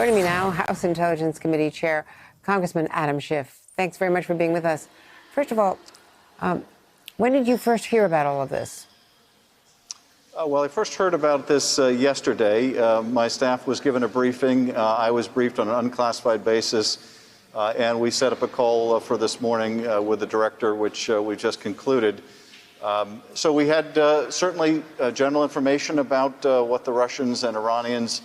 Joining me now, House Intelligence Committee Chair, Congressman Adam Schiff. Thanks very much for being with us. First of all, when did you first hear about all of this? Well, I first heard about this yesterday. My staff was given a briefing. I was briefed on an unclassified basis, and we set up a call for this morning with the director, which we just concluded. So we had certainly general information about what the Russians and Iranians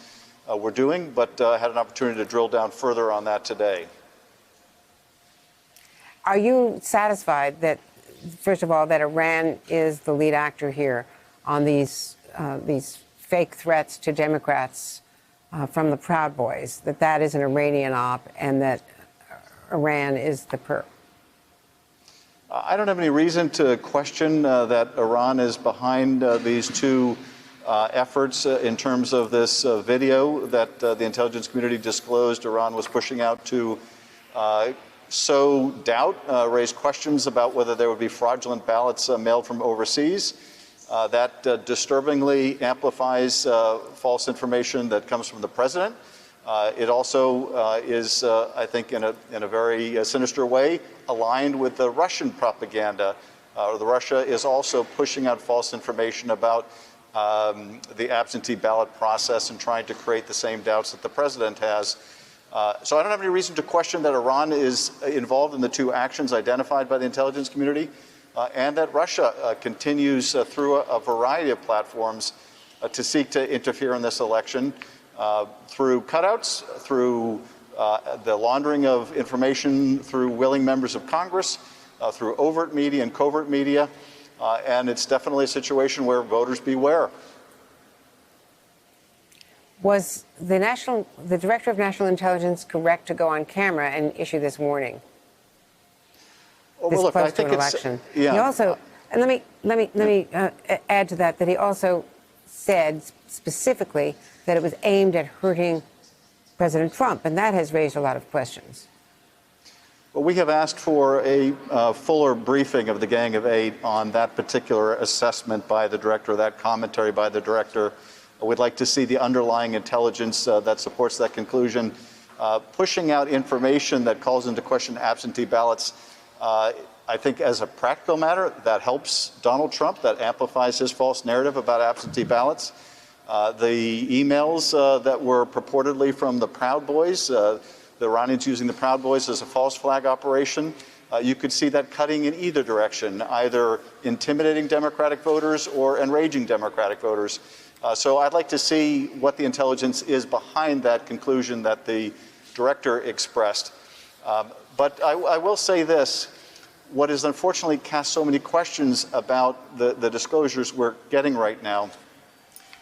were doing, but had an opportunity to drill down further on that today. Are you satisfied that, first of all, that Iran is the lead actor here on these fake threats to Democrats from the Proud Boys, that is an Iranian op and that Iran is the perp? I don't have any reason to question that Iran is behind these two efforts in terms of this video that the intelligence community disclosed Iran was pushing out to sow doubt, raise questions about whether there would be fraudulent ballots mailed from overseas. That disturbingly amplifies false information that comes from the president. It also is, I think, in a very sinister way, aligned with the Russian propaganda. Russia is also pushing out false information about the absentee ballot process and trying to create the same doubts that the president has. So I don't have any reason to question that Iran is involved in the two actions identified by the intelligence community, and that Russia continues through a variety of platforms to seek to interfere in this election through cutouts, through the laundering of information through willing members of Congress, through overt media and covert media, and it's definitely a situation where voters beware. Was the Director of National Intelligence correct to go on camera and issue this warning? Well, look, I think election. Yeah. He also, and let me add to that he also said specifically that it was aimed at hurting President Trump, and that has raised a lot of questions. Well, we have asked for a fuller briefing of the Gang of Eight on that particular assessment by the director, that commentary by the director. We'd like to see the underlying intelligence that supports that conclusion. Pushing out information that calls into question absentee ballots, I think as a practical matter, that helps Donald Trump, that amplifies his false narrative about absentee ballots. The emails that were purportedly from the Proud Boys, the Iranians using the Proud Boys as a false flag operation, you could see that cutting in either direction, either intimidating Democratic voters or enraging Democratic voters. So I'd like to see what the intelligence is behind that conclusion that the director expressed. But I will say this. What is unfortunately cast so many questions about the disclosures we're getting right now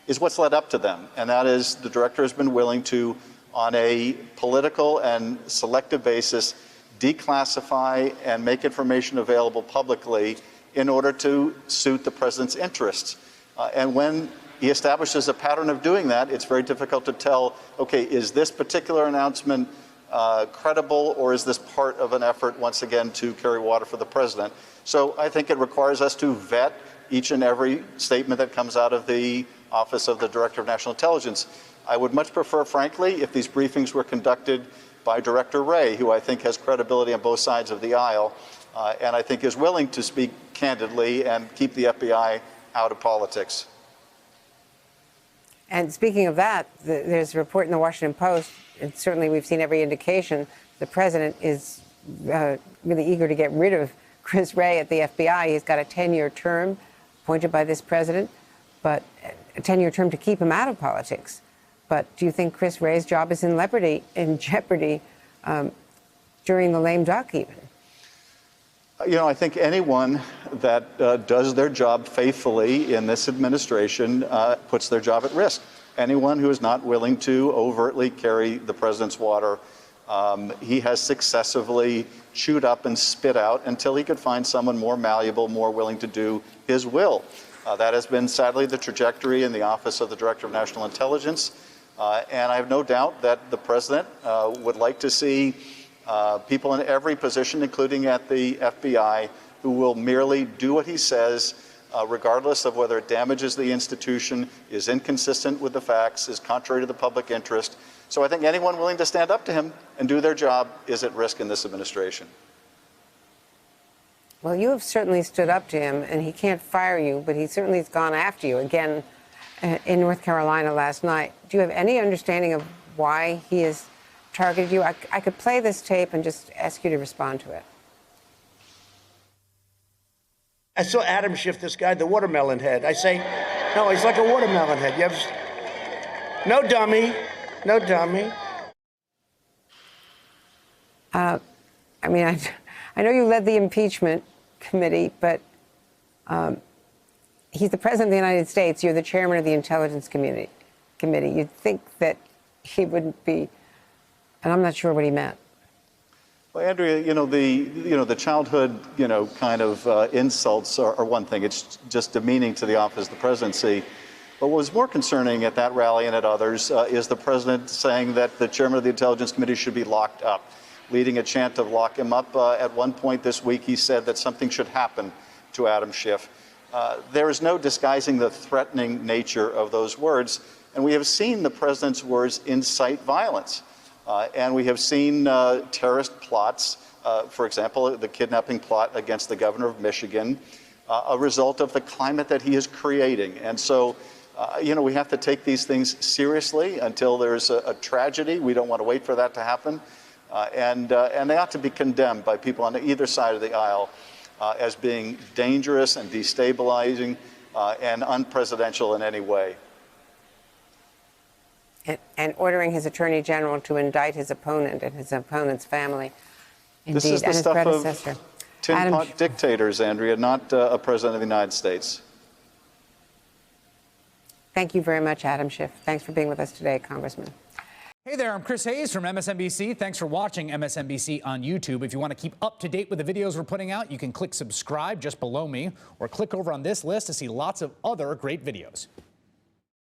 is what's led up to them. And that is the director has been willing to, on a political and selective basis, declassify and make information available publicly in order to suit the president's interests. And when he establishes a pattern of doing that, it's very difficult to tell, okay, is this particular announcement credible, or is this part of an effort, once again, to carry water for the president? So I think it requires us to vet each and every statement that comes out of the Office of the Director of National Intelligence. I would much prefer, frankly, if these briefings were conducted by Director Wray, who I think has credibility on both sides of the aisle, and I think is willing to speak candidly and keep the FBI out of politics. And speaking of that, there's a report in the Washington Post, and certainly we've seen every indication the president is really eager to get rid of Chris Wray at the FBI. He's got a 10-year term appointed by this president, but a 10-year term to keep him out of politics. But do you think Chris Wray's job is in jeopardy during the lame duck even? You know, I think anyone that does their job faithfully in this administration puts their job at risk. Anyone who is not willing to overtly carry the president's water, he has successively chewed up and spit out until he could find someone more malleable, more willing to do his will. That has been, sadly, the trajectory in the Office of the Director of National Intelligence. And I have no doubt that the president would like to see people in every position, including at the FBI, who will merely do what he says, regardless of whether it damages the institution, is inconsistent with the facts, is contrary to the public interest. So I think anyone willing to stand up to him and do their job is at risk in this administration. Well, you have certainly stood up to him, and he can't fire you, but he certainly has gone after you again in North Carolina last night. Do you have any understanding of why he has targeted you? I could play this tape and just ask you to respond to it. I saw Adam Schiff, this guy, the watermelon head. I say, no, he's like a watermelon head. You have no dummy, no dummy. I mean, I know you led the impeachment committee, but he's the president of the United States. You're the chairman of the Intelligence Committee. You'd think that he wouldn't be, and I'm not sure what he meant. Well, Andrea, the childhood, kind of insults are one thing. It's just demeaning to the office of the presidency. But what was more concerning at that rally and at others is the president saying that the chairman of the Intelligence Committee should be locked up, leading a chant of lock him up. At one point this week, he said that something should happen to Adam Schiff. There is no disguising the threatening nature of those words. And we have seen the president's words incite violence. And we have seen terrorist plots, for example, the kidnapping plot against the governor of Michigan, a result of the climate that he is creating. And so, we have to take these things seriously until there's a tragedy. We don't want to wait for that to happen. And they ought to be condemned by people on either side of the aisle as being dangerous and destabilizing and unpresidential in any way. And ordering his attorney general to indict his opponent and his opponent's family. Indeed, this is the and his stuff predecessor. of tin pot dictators, Andrea, not a president of the United States. Thank you very much, Adam Schiff. Thanks for being with us today, Congressman. Hey there, I'm Chris Hayes from MSNBC. Thanks for watching MSNBC on YouTube. If you want to keep up to date with the videos we're putting out, you can click subscribe just below me or click over on this list to see lots of other great videos.